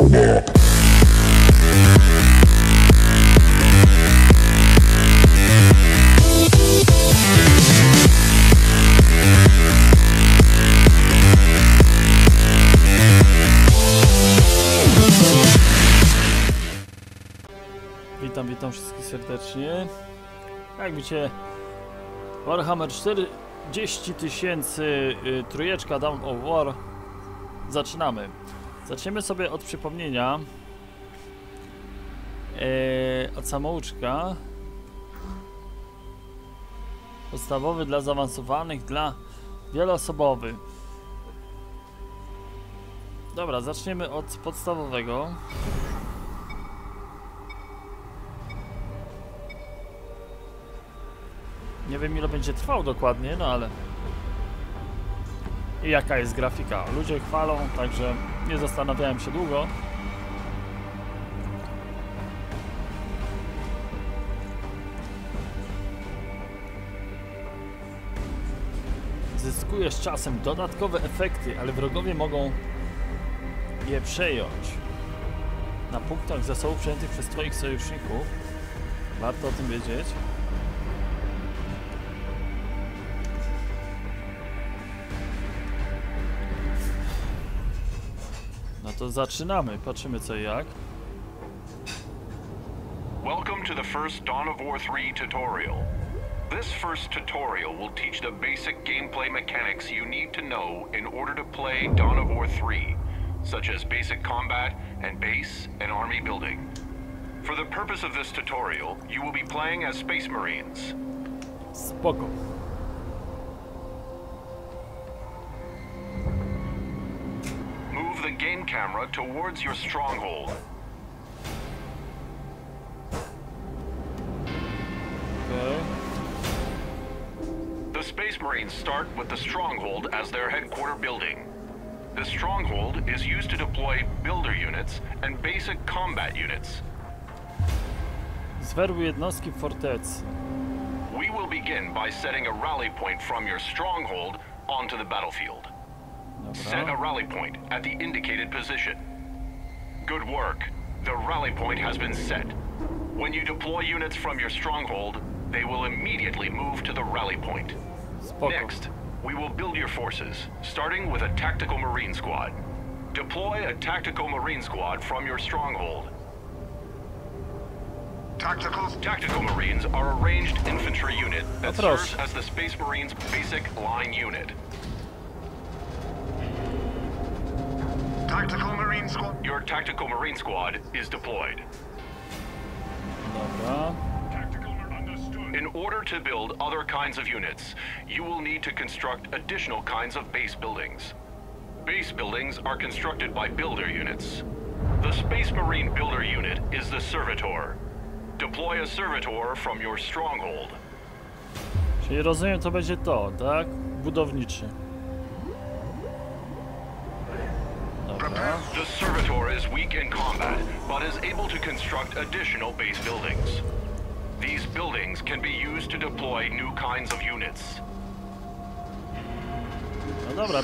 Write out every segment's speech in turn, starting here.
Witam wszystkich serdecznie. Jak widzicie, Warhammer 40 000, trójeczka Dawn of War. Zaczynamy. Zaczniemy sobie od przypomnienia. Od samouczka. Podstawowy dla zaawansowanych, dla wieloosobowy. Dobra, zaczniemy od podstawowego. Nie wiem, ile będzie trwał dokładnie, no ale... I jaka jest grafika. Ludzie chwalą, także nie zastanawiałem się długo. Zyskujesz czasem dodatkowe efekty, ale wrogowie mogą je przejąć. Na punktach zasobów przejętych przez twoich sojuszników. Warto o tym wiedzieć. No to zaczynamy, patrzymy co i jak. Welcome to the first Dawn of War 3 tutorial. This first tutorial will teach the basic gameplay mechanics you need to know in order to play Dawn of War 3, such as basic combat and base and army building. For the purpose of this tutorial, you will be playing as Space Marines. Spoko. Move the game camera towards your stronghold. Okay. The Space Marines start with the stronghold as their headquarter building. The stronghold is used to deploy builder units and basic combat units. Zwerbuj jednostki w fortecy. We will begin by setting a rally point from your stronghold onto the battlefield. Set a rally point at the indicated position. Good work. The rally point has been set. When you deploy units from your stronghold, they will immediately move to the rally point. Spoko. Next, we will build your forces, starting with a tactical marine squad. Deploy a tactical marine squad from your stronghold. Tactical Marines are a ranged infantry unit that serves as the Space Marines' basic line unit. Tactical Marine Squad. Your Tactical Marine Squad is deployed. Dobra. In order to build other kinds of units, you will need to construct additional kinds of base buildings. Base buildings are constructed by builder units. The Space Marine builder unit is the Servitor. Deploy a Servitor from your stronghold. Czyli rozumiem, to będzie to, tak? Budowniczy. Dobra. The Servitor is weak in combat, but is able to construct additional base buildings. These buildings can be used to deploy new kinds of units. No dobra,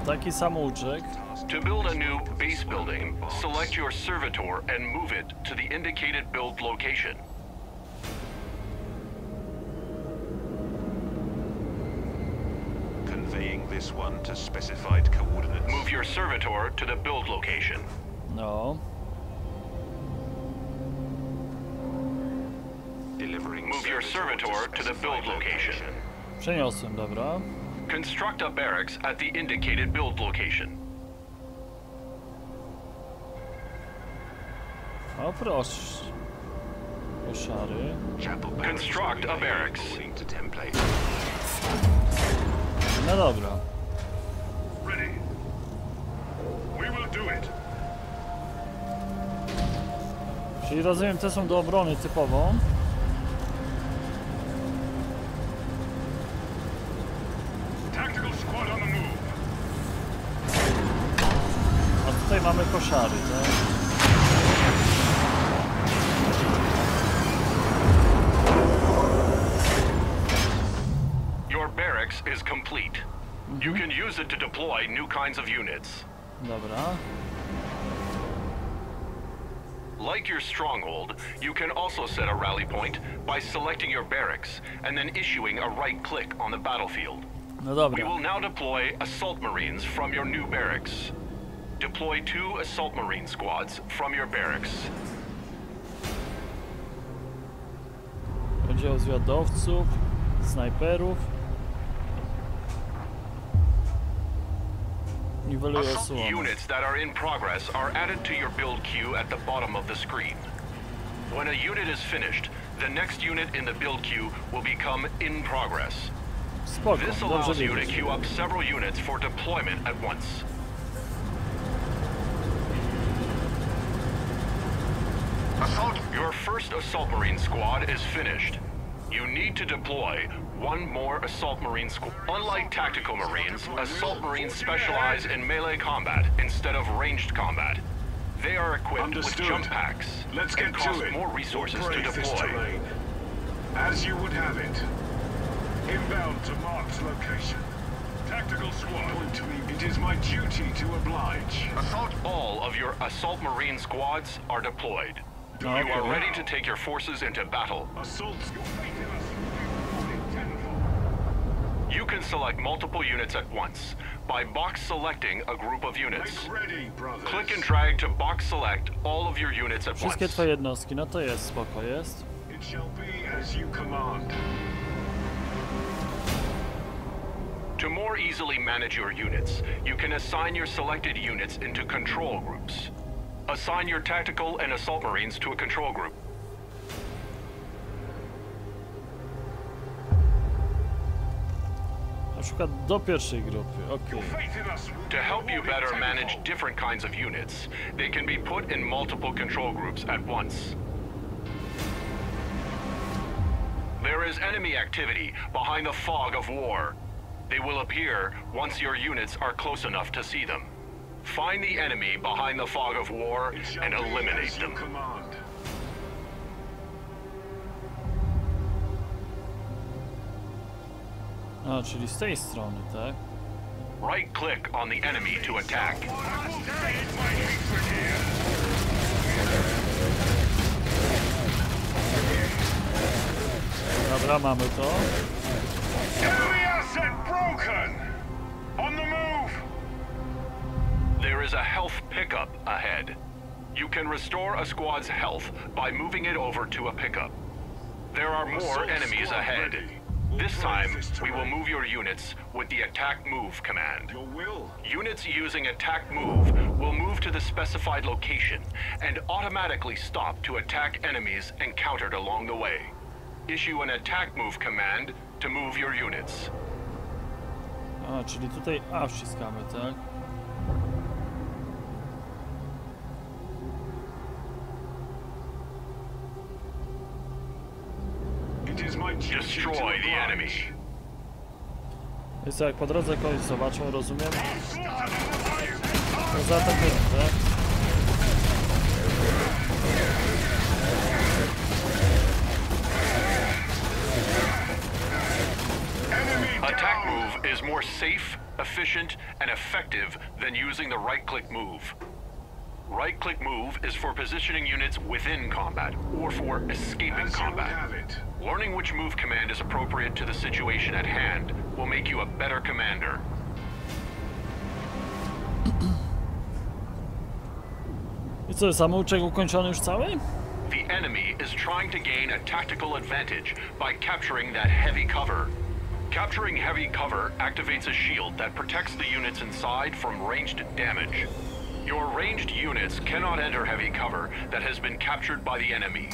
taki samouczek. To build a new base building, select your Servitor and move it to the indicated build location. Conveying this one to specified coordinates. Move your Servitor to the build location. No. Move your Servitor to the build location. Przeniosłem, dobra. Construct a barracks at the indicated build location. O proszę. Koszary. Construct a barracks. No dobra. Czyli rozumiem, te są do obrony typową. A tutaj mamy koszary, tak? Your barracks is complete. You can use it to deploy new kinds of units. Dobra. Like your stronghold, you can also set a rally point by selecting your barracks and then issuing a right click on the battlefield. No dobra. We will now deploy assault marines from your new barracks. Deploy 2 assault marine squads from your barracks. Będzie o zwiadowców, snajperów. Niweluję Assault osłonę. units that are in progress are added to your build queue at the bottom of the screen. When a unit is finished, the next unit in the build queue will become in progress. Spoko, This dobrze allows you to wiedzieć. queue up several units for deployment at once. Your first assault marine squad is finished. You need to deploy 1 more assault marine squad. Unlike tactical marines, assault marines specialize in melee combat instead of ranged combat. They are equipped with jump packs and cost more resources to deploy. As you would have it. Inbound to marked location. Tactical squad. Point to me. It is my duty to oblige. All of your assault marine squads are deployed. You are ready to take your forces into battle. Assaults. You can select multiple units at once by box selecting a group of units. Ready, brothers. Click and drag to box select all of your units at Wszystkie once. twoje jednostki, no to jest, spoko jest. It shall be as you command. To more easily manage your units, you can assign your selected units into control groups. Assign your tactical and assault marines to a control group. Na przykład do pierwszej grupy, okej. Faith in us. To help you better manage different kinds of units, they can be put in multiple control groups at once. There is enemy activity behind the fog of war. They will appear once your units are close enough to see them. Find the enemy behind the fog of war It shall and be eliminate as you them. command. A, czyli z tej strony, tak? Right click on the enemy to attack. Dobra, mamy to. Enemy asset broken. On the move. There is a health pickup ahead. You can restore a squad's health by moving it over to a pickup. There are more enemies ahead. This time, we will move your units with the attack move command. Your will. Units using attack move will move to the specified location and automatically stop to attack enemies encountered along the way. Issue an attack move command to move your units. A, czyli tutaj A wciskamy, tak? It is my duty to Destroy the enemy. oblige. Jest jak po drodze kogoś zobaczą, rozumiem? To zaatakujemy, tak? Attack move is more safe, efficient, and effective than using the right-click move. Right-click move is for positioning units within combat or for escaping As you would combat. have it. Learning which move command is appropriate to the situation at hand will make you a better commander. I co, samouczek ukończony już cały? The enemy is trying to gain a tactical advantage by capturing that heavy cover. Capturing heavy cover activates a shield that protects the units inside from ranged damage. Your ranged units cannot enter heavy cover that has been captured by the enemy.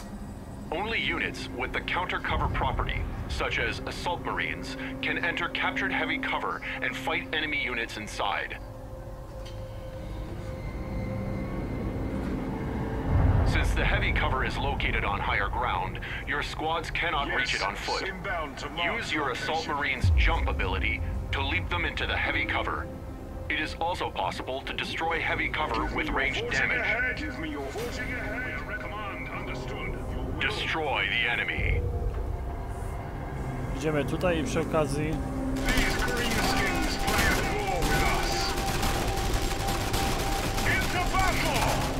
Only units with the counter cover property, such as assault marines, can enter captured heavy cover and fight enemy units inside. Since the heavy cover is located on higher ground, your squads cannot reach it on foot. Inbound to marked Use your assault location. marines' jump ability to leap them into the heavy cover. It is also possible to destroy heavy cover with ranged damage. Give me your forcing ahead. Recommend. Understood. Your will. Destroy the enemy. Idziemy tutaj i przy okazji... These greenskins play at war with us. Into battle.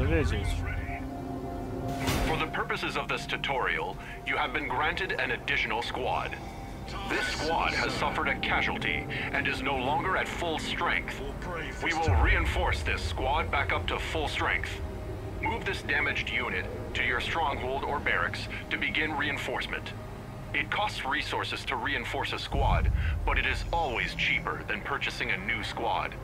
wiedzieć. For the purposes of this tutorial, you have been granted an additional squad. This squad has suffered a casualty and is no longer at full strength. We will reinforce this squad back up to full strength. Move this damaged unit to your stronghold or barracks to begin reinforcement. It costs resources to reinforce a squad, but it is always cheaper than purchasing a new squad.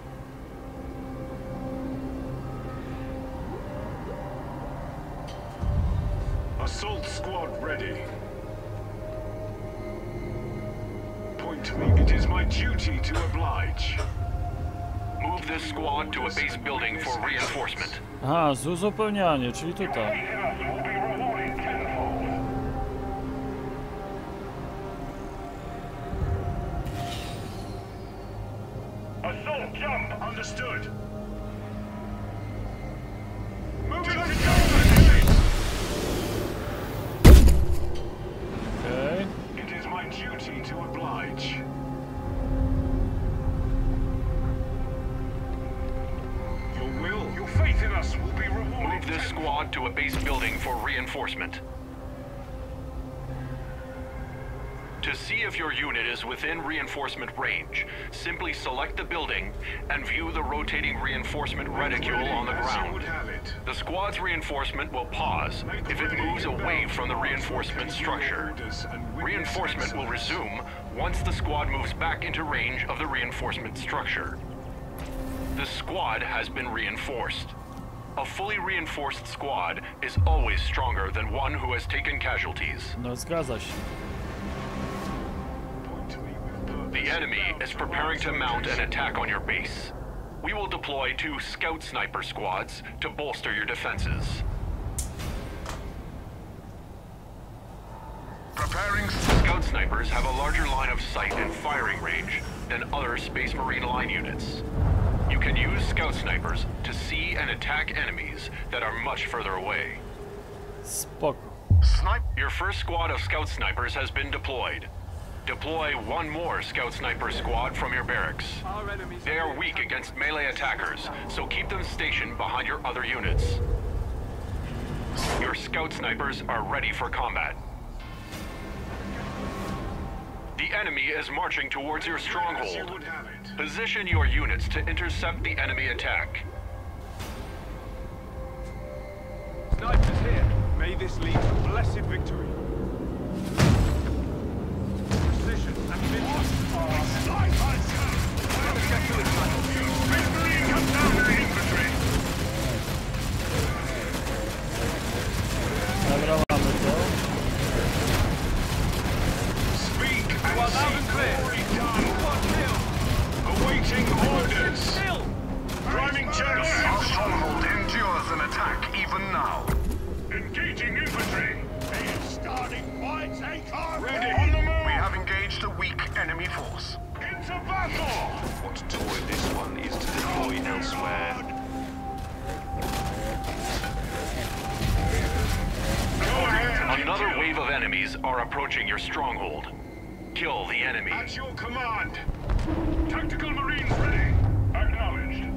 Assault squad ready. Point to me. It is my duty to oblige. Move this squad to a base building for reinforcement. Aha, uzupełnianie, czyli tutaj. Assault jump. Understood. Move it on. Okej. It is my duty to oblige. Your will, your faith in us will be rewarded. Move this squad to a base building for reinforcement. To see if your unit is within reinforcement range, simply select the building and view the rotating reinforcement reticule on the ground. The squad's reinforcement will pause if it moves away from the reinforcement structure. Reinforcement will resume once the squad moves back into range of the reinforcement structure. The squad has been reinforced. A fully reinforced squad is always stronger than one who has taken casualties. No, zgadza się. The enemy is preparing to mount an attack on your base. We will deploy 2 scout sniper squads to bolster your defenses. Preparing. Scout snipers have a larger line of sight and firing range than other Space Marine line units. You can use scout snipers to see and attack enemies that are much further away. Spoko. Your first squad of scout snipers has been deployed. Deploy 1 more scout sniper squad from your barracks. They are weak against melee attackers, so keep them stationed behind your other units. Your scout snipers are ready for combat. The enemy is marching towards your stronghold. Position your units to intercept the enemy attack. Snipers here. May this lead to blessed victory. Precision and midnight. Come down to the infantry. Dobra, mamy to. Speak and loud and clear. Awaiting orders. Priming church. Our stronghold endures an attack even now. Engaging infantry. They have started fights. Ready. On the move. We have engaged a weak enemy force. Into battle. What toy this one is to deploy elsewhere. Go ahead. Another wave of enemies are approaching your stronghold. Kill the enemy. At your command. Tactical Marines ready. Acknowledged.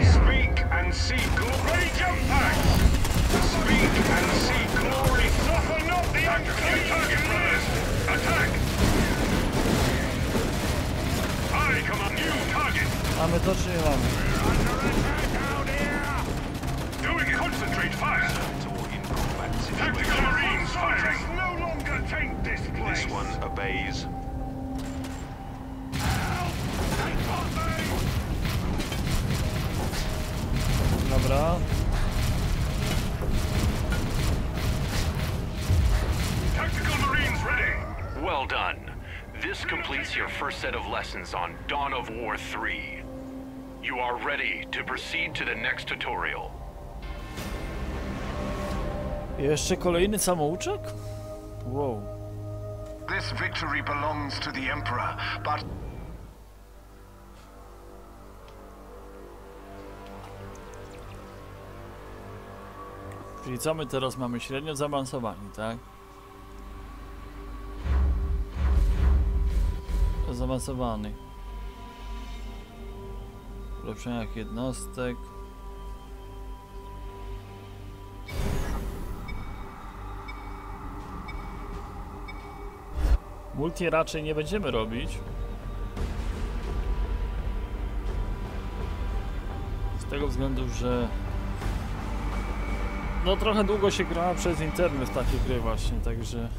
Speak and see glory. Jump back. Speak and see glory. Suffer not the unclean target first. Attack. I command new target. Mamy to, czy nie mamy? Under attack out here. Doing concentrate fire. Or in combat Tactical situation. Marines firing. No longer take this place. This one obeys. Dobra. Tactical Marines ready. Well done. This completes your first set of lessons on Dawn of War 3. You are ready to proceed to the next tutorial. Jeszcze kolejny samouczek? Wow. This victory belongs to the Emperor, but Czyli co my teraz mamy? Średnio zaawansowani, tak? Zaawansowany. Ulepszeniach jednostek. Multi raczej nie będziemy robić. Z tego względu, że no trochę długo się gra przez internet w takie gry właśnie, także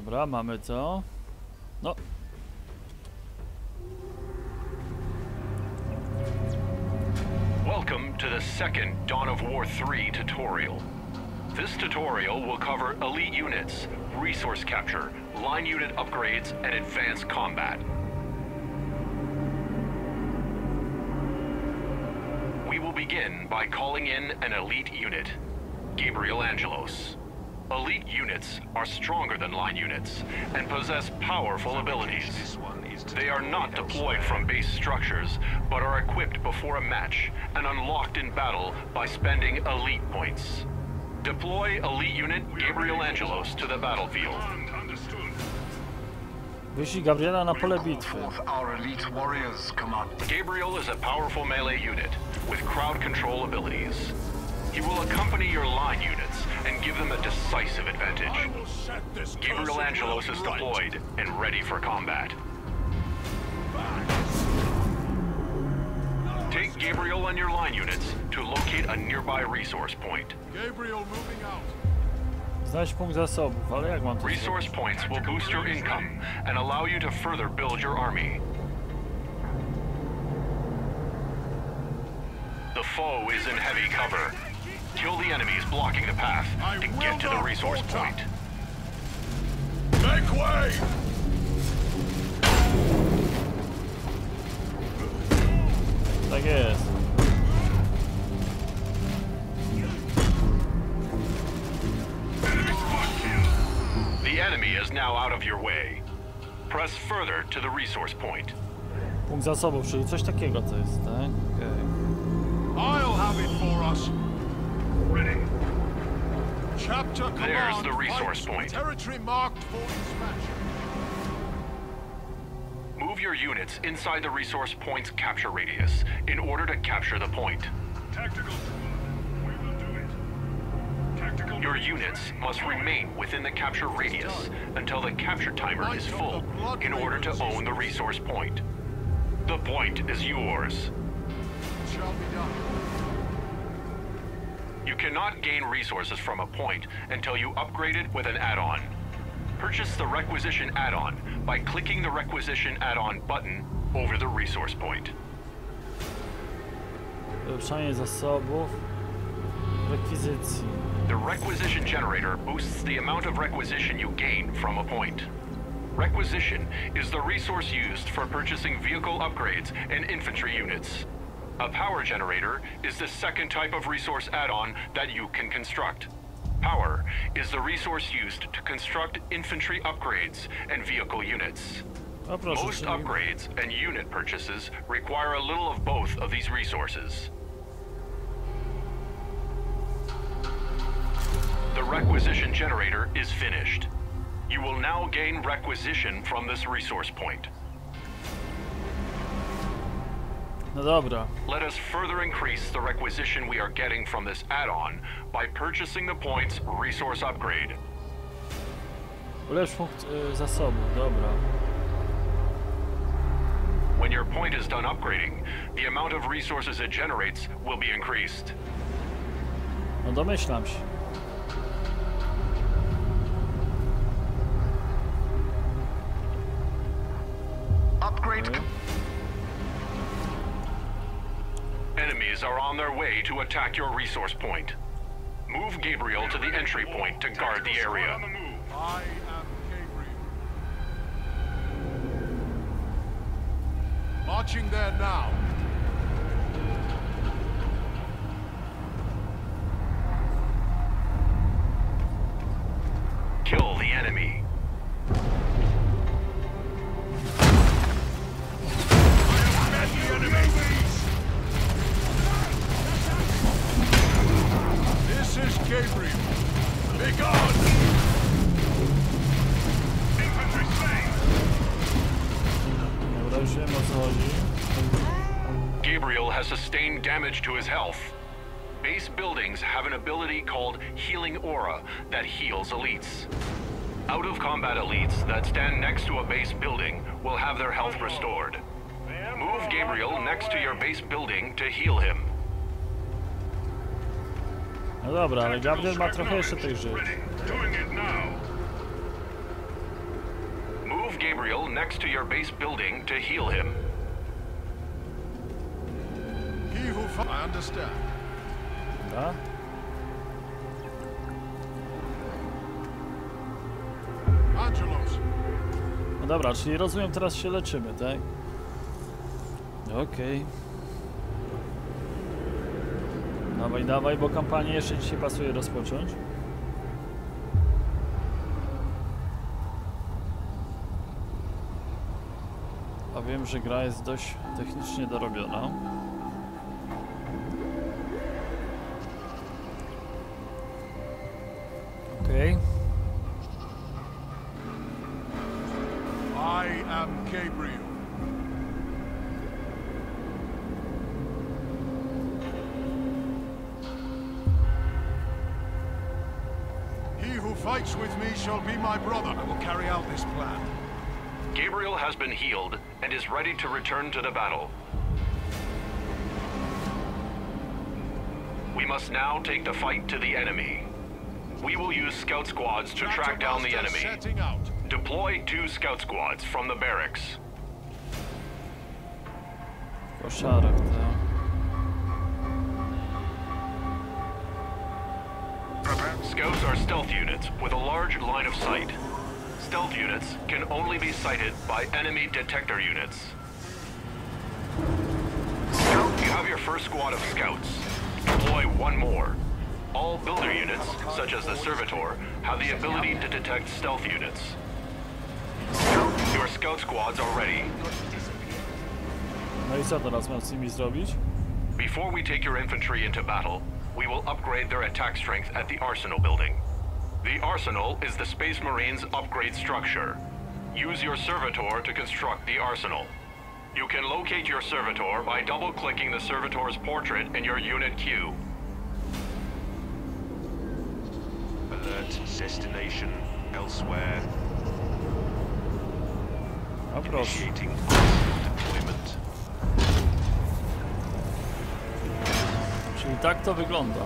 dobra, mamy to. No. Welcome to the second Dawn of War 3 tutorial. This tutorial will cover elite units, resource capture, line unit upgrades, and advanced combat. We will begin by calling in an elite unit, Gabriela Angelosa. Elite units are stronger than line units and possess powerful abilities. They are not deployed from base structures, but are equipped before a match and unlocked in battle by spending elite points. Deploy elite unit Gabriela Angelosa to the battlefield. Wyślij Gabriela na pole bitwy. Gabriel is a powerful melee unit with crowd control abilities. He will accompany your line units and give them a decisive advantage. Gabriela Angelosa is deployed and ready for combat. Take Gabriel and your line units to locate a nearby resource point. Gabriel moving out. Znajdź punkt zasobów, ale jak mam to Resource points will boost your income and allow you to further build your army. The foe is in heavy cover. Kill the enemies blocking the path to get to the resource point. Make way! Tak jest. The enemy is now out of your way. Press further to the resource point. Punkt zasobów, czyli coś takiego to jest, tak? Okay. I'll have it for us. Ready. Chapter There's command the resource fights point. Territory marked for inspection. Move your units inside the resource point's capture radius in order to capture the point. Tactical squad, we will do it. Tactical. Your units must remain within the capture radius until the capture timer is full in order to own the resource point. The point is yours. Shall be done. You cannot gain resources from a point until you upgrade it with an add-on. Purchase the requisition add-on by clicking the requisition add-on button over the resource point. Ulepszanie zasobów, rekwizycji. The requisition generator boosts the amount of requisition you gain from a point. Requisition is the resource used for purchasing vehicle upgrades and infantry units. A power generator is the second type of resource add-on that you can construct. Power is the resource used to construct infantry upgrades and vehicle units. O proszę, Most czyli upgrades and unit purchases require a little of both of these resources. The requisition generator is finished. You will now gain requisition from this resource point. no dobra. Let us further increase the requisition we are getting from this add-on by purchasing the point's resource upgrade. Ulepsz punkt zasobów, dobra. When your point is done upgrading, the amount of resources it generates will be increased. No domyślam się. Upgrade. Enemies are on their way to attack your resource point. Move Gabriel to the entry point to guard the area. On the move. I am Gabriel. Marching there now. Kill the enemy. This is Gabriel. Dobra, już wiem, o co chodzi. Gabriel has sustained damage to his health. Base buildings have an ability called Healing Aura that heals elites. Out-of-combat elites that stand next to a base building will have their health restored. Move Gabriel next to your base building to heal him. No dobra, ale Gabriel ma trochę jeszcze tych żyć. Move Gabriel next to your base building to heal him. I understand. Da? Angelos. No dobra, czyli rozumiem, teraz się leczymy, tak? Okej. Dawaj, dawaj, bo kampanię jeszcze dzisiaj pasuje rozpocząć. A wiem, że gra jest dość technicznie dorobiona. Okej. I am Gabriel. He who fights with me shall be my brother. I will carry out this plan. Gabriel has been healed and is ready to return to the battle. We must now take the fight to the enemy. We will use scout squads to track down the enemy. Setting out. Deploy 2 scout squads from the barracks. Koszarek, tak. Scouts are stealth units with a large line of sight. Stealth units can only be sighted by enemy detector units. You have your first squad of scouts. Deploy 1 more. All builder units, such as the servitor, have the ability to detect stealth units. Your scout squads are ready. No i co teraz mam z nimi zrobić? Before we take your infantry into battle, we will upgrade their attack strength at the arsenal building. The arsenal is the Space Marines' upgrade structure. Use your servitor to construct the arsenal. You can locate your servitor by double-clicking the servitor's portrait in your unit queue. Alert. Destination elsewhere. No proszę. Initiating arsenal deployment. Czyli tak to wygląda.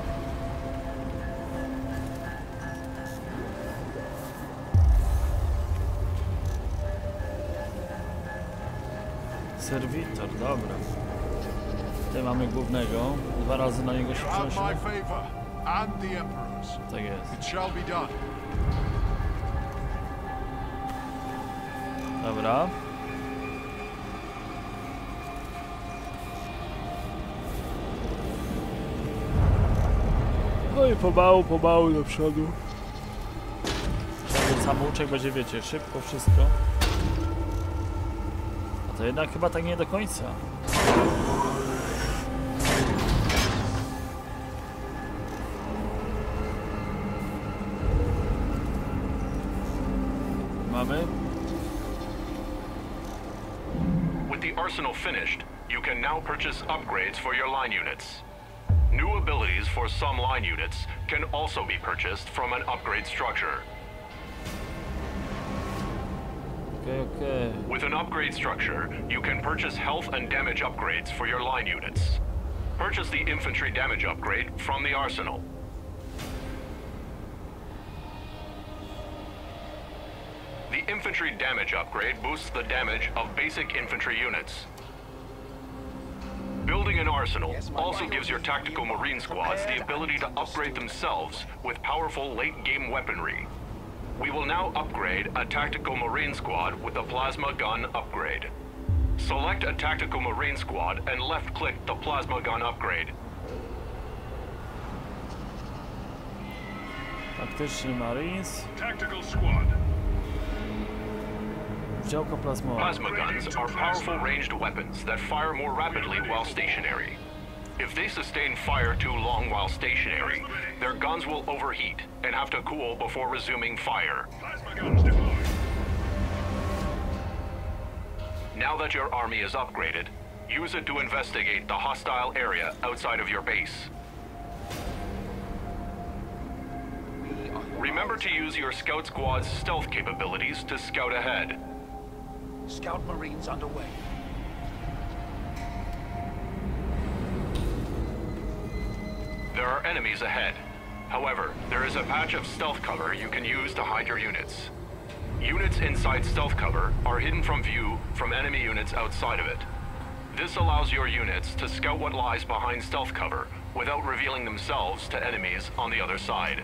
Serwitor, dobra. Tutaj mamy głównego. 2 razy na niego się You have my przenosimy. favor and the Emperor's. Tak jest. It shall be done. Dobra. No i pomału do przodu. Ten samouczek będzie, wiecie, szybko wszystko. A to jednak chyba tak nie do końca. Mamy. With the arsenal finished, you can now purchase upgrades for your line units. New abilities for some line units can also be purchased from an upgrade structure. Okay. With an upgrade structure, you can purchase health and damage upgrades for your line units. Purchase the infantry damage upgrade from the arsenal. The infantry damage upgrade boosts the damage of basic infantry units. Building an arsenal also gives your tactical marine squads the ability to upgrade themselves with powerful late-game weaponry. We will now upgrade a tactical marine squad with the plasma gun upgrade. Select a tactical marine squad and left-click the plasma gun upgrade. Taktyczny Marines. Tactical squad. Działko plazmowe. Plasma guns are powerful ranged weapons that fire more rapidly while stationary. If they sustain fire too long while stationary, their guns will overheat and have to cool before resuming fire. Plasma guns deployed. Now that your army is upgraded, use it to investigate the hostile area outside of your base. Remember to use your scout squad's stealth capabilities to scout ahead. Scout Marines underway. There are enemies ahead. However, there is a patch of stealth cover you can use to hide your units. Units inside stealth cover are hidden from view from enemy units outside of it. This allows your units to scout what lies behind stealth cover without revealing themselves to enemies on the other side.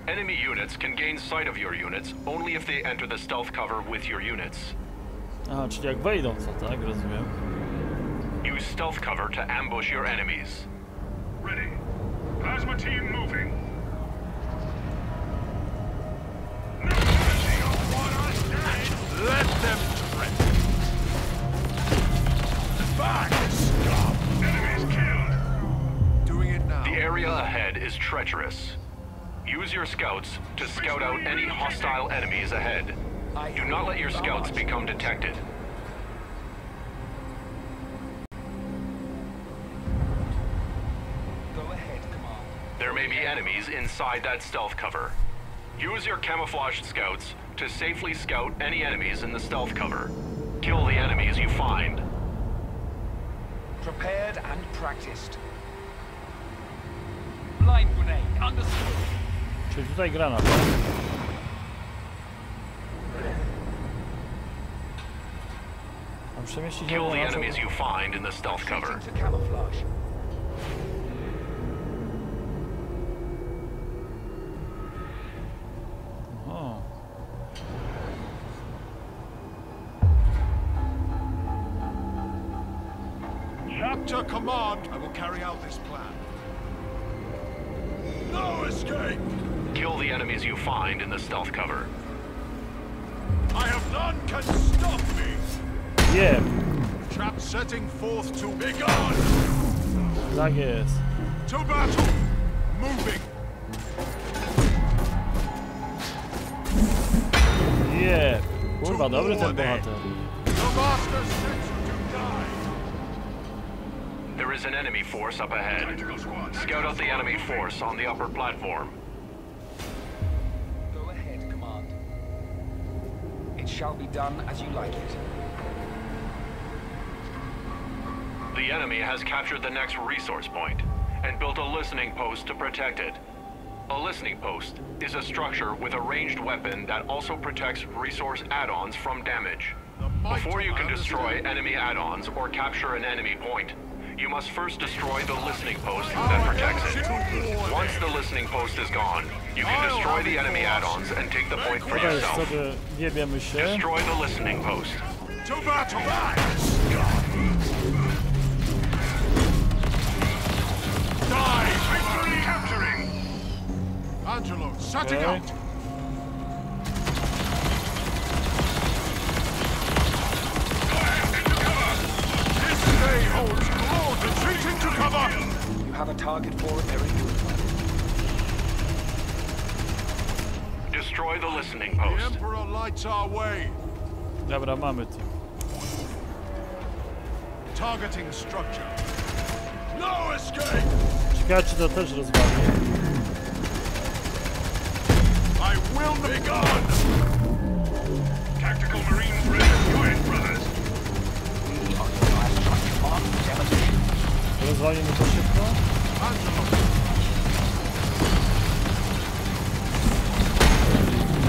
Enemy units can gain sight of your units only if they enter the stealth cover with your units. Aha, czyli jak wejdą, co tak? Rozumiem. Use stealth cover to ambush your enemies. Ready. Plasma team moving. No mercy on what I say. Let them trip. Back, scum! Enemies killed. Doing it now. The area ahead is treacherous. Use your scouts to scout out any hostile enemies ahead. Do not let your scouts become detected. Go ahead, Command. There may be enemies inside that stealth cover. Use your camouflaged scouts to safely scout any enemies in the stealth cover. Kill the enemies you find. Prepared and practiced. Blind grenade, understood. Czyli tutaj granat. Mam przemieścić Kill ją the na enemies you find in the stealth cover. Retreating to camouflage. O. Chapter command. I will carry out this plan. No escape! Kill the enemies you find in the stealth cover. I have none can stop me! Yeah. Trap setting forth to be gone! Tak jest. To battle! Moving! Yeah. Kurwa, dobry ten bohater. The master sets you to die! There is an enemy force up ahead. Scout out the enemy force on the upper platform. Go ahead, Command. It shall be done as you like it. The enemy has captured the next resource point and built a listening post to protect it. A listening post is a structure with a ranged weapon that also protects resource add-ons from damage. Before you can destroy enemy add-ons or capture an enemy point, you must first destroy the listening post that protects it. Once the listening post is gone, you can destroy the enemy add-ons and take the point for Tutaj yourself. sobie wiebiemy się. Destroy the listening post. To battle! Die! Victory capturing. Angelo, setting Okay. out! This day holds Lord retreating to cover! You have a target for repairing your equipment. Destroy the listening The post. Emperor lights our way. Dobra, mamy to. Targeting structure. No escape! Ciekawe, czy to też rozwali. I will be gone! Tactical Marines ready. Go ahead, brothers. We are your last structure mark for demolition. Rozwalimy to szybko. Angelo,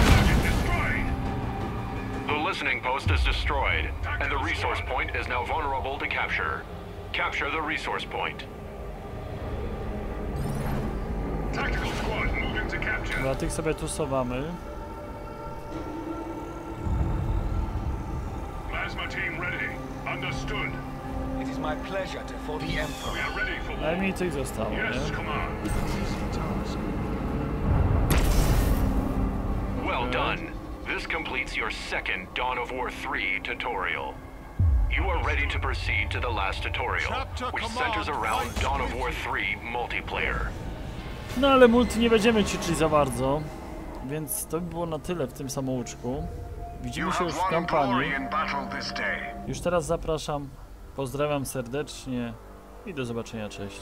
Target destroyed. The listening post is destroyed, and the resource point is now vulnerable to capture. Capture the resource point. Tactical squad moving to capture. Dla tych sobie tu sowamy. Plasma team ready. Understood. It is my pleasure to for the We Emperor. are ready for war. Najmniej tych zostało, Yes, nie? command. Well done. This completes your second Dawn of War 3 tutorial. You are ready to proceed to the last tutorial, which centers around Dawn of War 3 multiplayer. No ale multi nie będziemy ćwiczyć za bardzo, więc to by było na tyle w tym samouczku. Widzimy się już w kampanii. Już teraz zapraszam, pozdrawiam serdecznie i do zobaczenia, cześć.